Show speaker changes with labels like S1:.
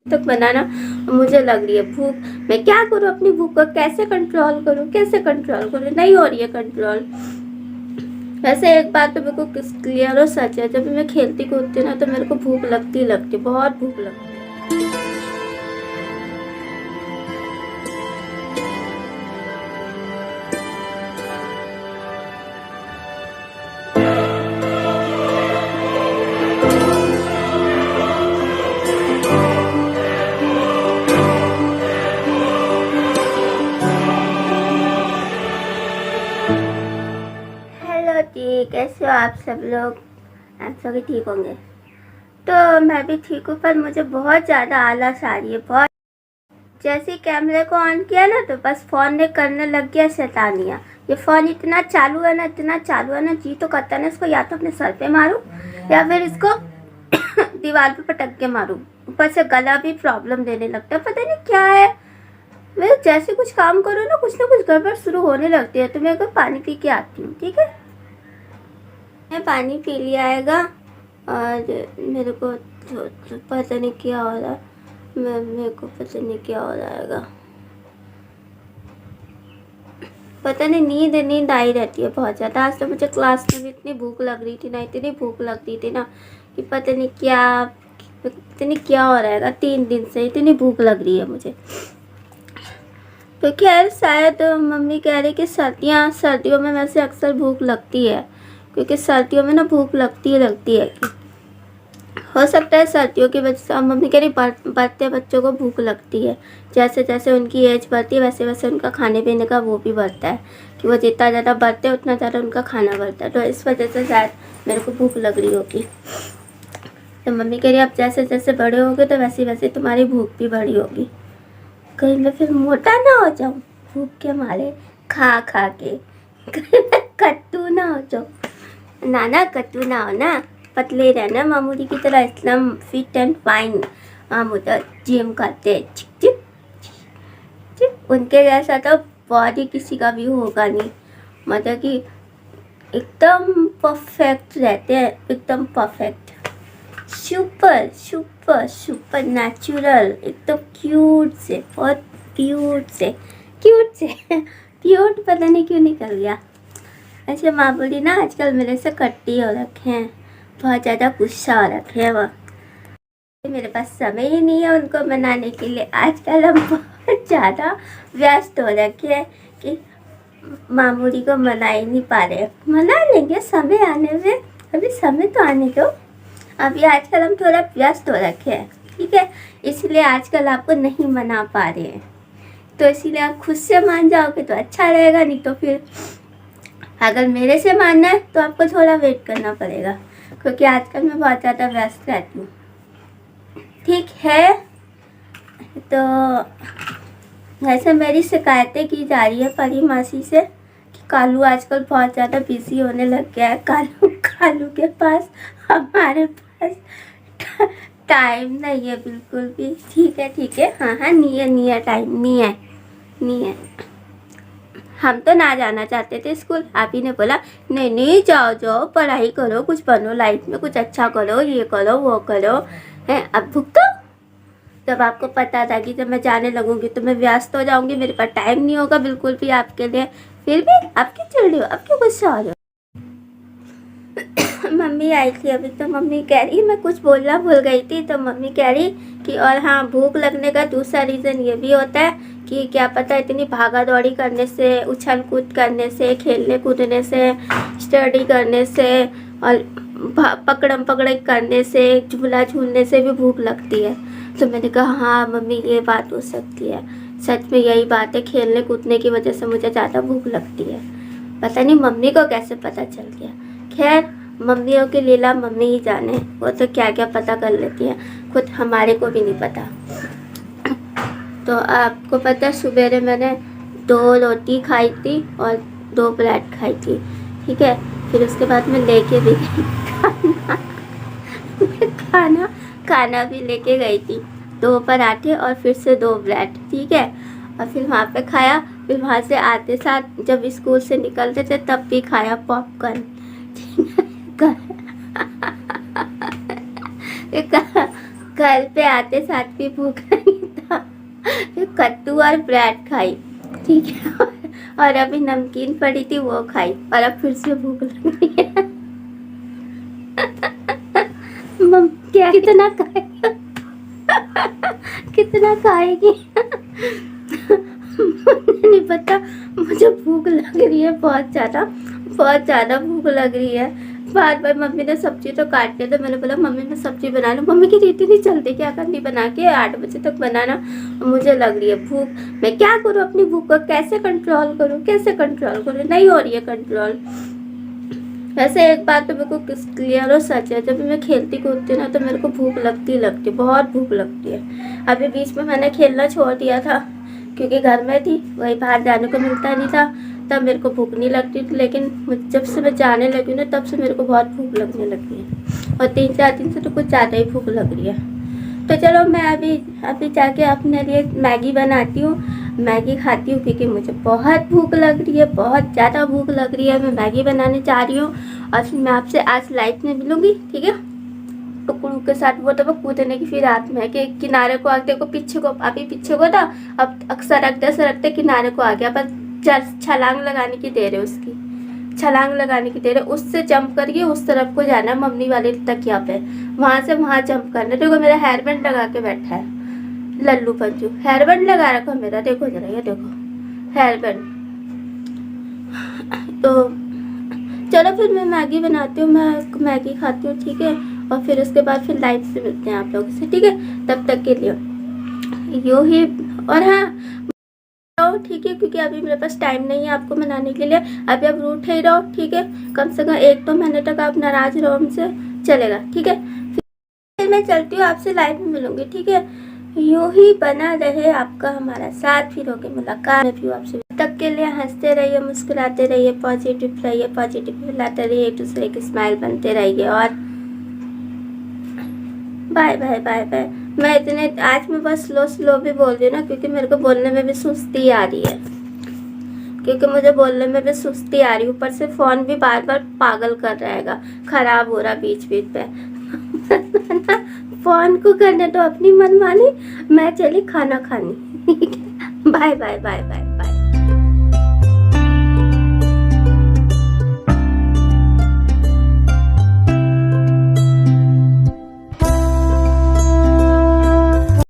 S1: तक बनाना। मुझे लग रही है भूख, मैं क्या करूँ, अपनी भूख को कैसे कंट्रोल करूँ, नहीं हो रही है कंट्रोल। वैसे एक बात तो मेरे को क्लियर और सच है, जब मैं खेलती कूदती ना तो मेरे को भूख लगती, बहुत भूख लगती है। हेलो जी, कैसे हो आप सब लोग? आप सभी ठीक होंगे। तो मैं भी ठीक हूँ, पर मुझे बहुत ज़्यादा आलस आ रही है, बहुत। जैसे ही कैमरे को ऑन किया ना तो बस फ़ोन ने करने लग गया शैतानियाँ। ये फ़ोन इतना चालू है ना, जी तो करता है ना इसको या तो अपने सर पे मारूं या फिर इसको दीवार पे पटक के मारूं। ऊपर से गला भी प्रॉब्लम देने लगता है, पता नहीं क्या है। मैं जैसे कुछ काम करो ना कुछ गड़बड़ शुरू होने लगती है। तो मैं एक पानी पी के आती हूँ, ठीक है? मैं पानी पी लिया आएगा और मेरे को तो पता नहीं क्या हो रहा, मेरे को पता नहीं क्या हो जाएगा, पता नहीं। नींद आई रहती है बहुत ज़्यादा। आज तो मुझे क्लास में भी इतनी भूख लग रही थी ना कि पता नहीं क्या हो रहा है। 3 दिन से इतनी भूख लग रही है मुझे। तो खैर शायद मम्मी कह रही कि सर्दियों में वैसे अक्सर भूख लगती है, क्योंकि सर्दियों में ना भूख लगती है कि हो सकता है सर्दियों की वजह से। मम्मी कह रही बढ़ते बच्चों को भूख लगती है, जैसे जैसे उनकी एज बढ़ती है वैसे वैसे उनका खाने पीने का वो भी बढ़ता है, कि वो जितना ज़्यादा बढ़ते हैं उतना ज़्यादा उनका खाना बढ़ता है। तो इस वजह से शायद मेरे को भूख लग रही होगी। तो मम्मी कह रही अब जैसे जैसे बड़े होगे तो वैसे वैसे तुम्हारी भूख भी बड़ी होगी, कहीं मैं फिर मोटा ना हो जाऊँ भूख के मारे खा खा के, कट्टू ना हो जाऊँ। नाना कट्टू ना हो ना, पतले रहना मामूली की तरह, स्लिम फिट एंड फाइन। हम उधर जिम करते हैं, चिक चिक चिक। उनके जैसा तो बॉडी किसी का भी होगा नहीं, मतलब कि एकदम परफेक्ट रहते हैं, एकदम परफेक्ट, सुपर नेचुरल, एकदम क्यूट से, बहुत क्यूट पता नहीं क्यों निकल गया। ऐसे माँ बोली ना आजकल मेरे से कट्टी हो रखे हैं, बहुत ज़्यादा गुस्सा हो रखे हैं वो। मेरे पास समय ही नहीं है उनको मनाने के लिए। आजकल हम बहुत ज़्यादा व्यस्त हो रखे हैं कि मामूली को मना ही नहीं पा रहे। मना लेंगे समय आने में, अभी समय तो आने दो। अभी आजकल हम थोड़ा व्यस्त हो रखे हैं, ठीक है, इसलिए आजकल आपको नहीं मना पा रहे हैं। तो इसीलिए आप खुद से मान जाओगे तो अच्छा रहेगा, नहीं तो फिर अगर मेरे से मानना है तो आपको थोड़ा वेट करना पड़ेगा, क्योंकि आजकल मैं बहुत ज़्यादा व्यस्त रहती हूँ, ठीक है। तो वैसे मेरी शिकायतें की जा रही है परी मासी से कि कालू आजकल बहुत ज़्यादा बिजी होने लग गया है। कालू के पास, हमारे पास टाइम नहीं है बिल्कुल भी। ठीक है, हाँ नहीं है टाइम, नहीं है। हम तो ना जाना चाहते थे स्कूल, आप ही ने बोला नहीं जाओ पढ़ाई करो, कुछ बनो लाइफ में, कुछ अच्छा करो, ये करो वो करो, है अब भुगतो। जब आपको पता था कि जब मैं जाने लगूंगी तो मैं व्यस्त हो जाऊंगी, मेरे पास टाइम नहीं होगा बिल्कुल भी आपके लिए, फिर भी आप क्यों चिड़ रहे हो, आप क्यों गुस्सा हो रहे हो? मम्मी आई थी अभी, तो मम्मी कह रही, मैं कुछ बोलना भूल गई थी, तो मम्मी कह रही कि और हाँ, भूख लगने का दूसरा रीज़न ये भी होता है कि क्या पता इतनी भागा दौड़ी करने से, उछल कूद करने से, खेलने कूदने से, स्टडी करने से और पकड़म पकड़े करने से, झूला झूलने से भी भूख लगती है। तो मैंने कहा हाँ मम्मी, ये बात हो सकती है, सच में यही बात है, खेलने कूदने की वजह से मुझे ज़्यादा भूख लगती है। पता नहीं मम्मी को कैसे पता चल गया। खैर, मम्मियों की लीला मम्मी ही जाने, वो तो क्या क्या पता कर लेती हैं, खुद हमारे को भी नहीं पता। तो आपको पता, सवेरे मैंने 2 रोटी खाई थी और 2 ब्रेड खाई थी, ठीक है। फिर उसके बाद मैं लेके भी गई खाना भी लेके गई थी, 2 पराठे और फिर से 2 ब्रेड, ठीक है। और फिर वहाँ पे खाया, फिर वहाँ से आते साथ जब स्कूल से निकलते थे तब भी खाया पॉपकॉर्न। घर पे आते साथ भी भूख लगी था, फिर कद्दू और ब्रेड खाई, ठीक है, और अभी नमकीन पड़ी थी वो खाई, और अब फिर से भूख लग रही है। क्या कितना खाएगा, कितना खाएगी मुझे नहीं पता, मुझे भूख लग रही है बहुत ज़्यादा भूख लग रही है। बार बार मम्मी ने सब्जी तो काट दिया, तो मैंने बोला मम्मी मैं सब्जी बना लूँ। मम्मी की रीति नहीं चलती, क्या करनी बना के 8 बजे तक बनाना। मुझे लग रही है भूख, मैं क्या करूँ अपनी भूख को, कैसे कंट्रोल करूँ, नहीं हो रही है कंट्रोल। वैसे एक बात तो मेरे को क्लियर और सच है, जब मैं खेलती कूदती ना तो मेरे को भूख लगती, बहुत भूख लगती है। अभी बीच में मैंने खेलना छोड़ दिया था क्योंकि घर में थी, वही बाहर जाने को मिलता नहीं था, तब मेरे को भूख नहीं लगती थी। लेकिन जब से मैं जाने लगी ना तब से मेरे को बहुत भूख लगने लगी है, और 3-4 दिन से तो कुछ ज़्यादा ही भूख लग रही है। तो चलो मैं अभी जाके अपने लिए मैगी बनाती हूँ, मैगी खाती हूँ, क्योंकि मुझे बहुत भूख लग रही है, बहुत ज़्यादा भूख लग रही है। मैं मैगी बनाने जा रही हूँ, और फिर मैं आपसे आज लाइफ में मिलूँगी, ठीक है। टुकड़ू के साथ वो तो मैं कूदने की फिर रात में कि किनारे को आगे को पीछे को, अभी पीछे को था, अब अक्सर रखते किनारे को आ गया, बस छलांग लगाने की देर है, उसकी छलांग लगाने की देर है, उससे जंप करके उस तरफ को जाना है, मम्मी वाले तकिया पे, वहाँ से वहाँ जंप करना। देखो मेरा हेयर बैंड लगा के बैठा है लल्लू पंजू, हेयर बैंड लगा रखा मेरा, देखो जरा, ये देखो हेयर बैंड। तो चलो फिर मैं मैगी बनाती हूँ, मैं मैगी खाती हूँ, ठीक है, और फिर उसके बाद फिर लाइव से मिलते हैं आप लोगों से, ठीक है। तब तक के लिए यूँ ही, और हाँ ठीक है, क्योंकि अभी मेरे पास टाइम नहीं है आपको मनाने के लिए, अभी आप रूठे ही रहो, ठीक है, कम से कम 1-2 महीने तक आप नाराज रहो हमसे, चलेगा, ठीक है। फिर मैं चलती हूँ, आपसे लाइव में मिलूंगी, ठीक है। यूं ही बना रहे आपका हमारा साथ, फिर होगी मुलाकात में भी आपसे। तक के लिए हंसते रहिए, मुस्कुराते रहिए, पॉजिटिव रहिए, पॉजिटिव फैलाते रहिए, एक दूसरे की स्माइल बनते रहिए, और बाय बाय बाय बाय। मैं इतने आज मैं बस स्लो भी बोल रही हूँ ना, क्योंकि मेरे को बोलने में भी सुस्ती आ रही है, ऊपर से फ़ोन भी बार बार पागल कर रहेगा, ख़राब हो रहा बीच पे। फ़ोन को करने तो अपनी मनमानी, मैं चली खाना खानी। Bye bye bye bye bye.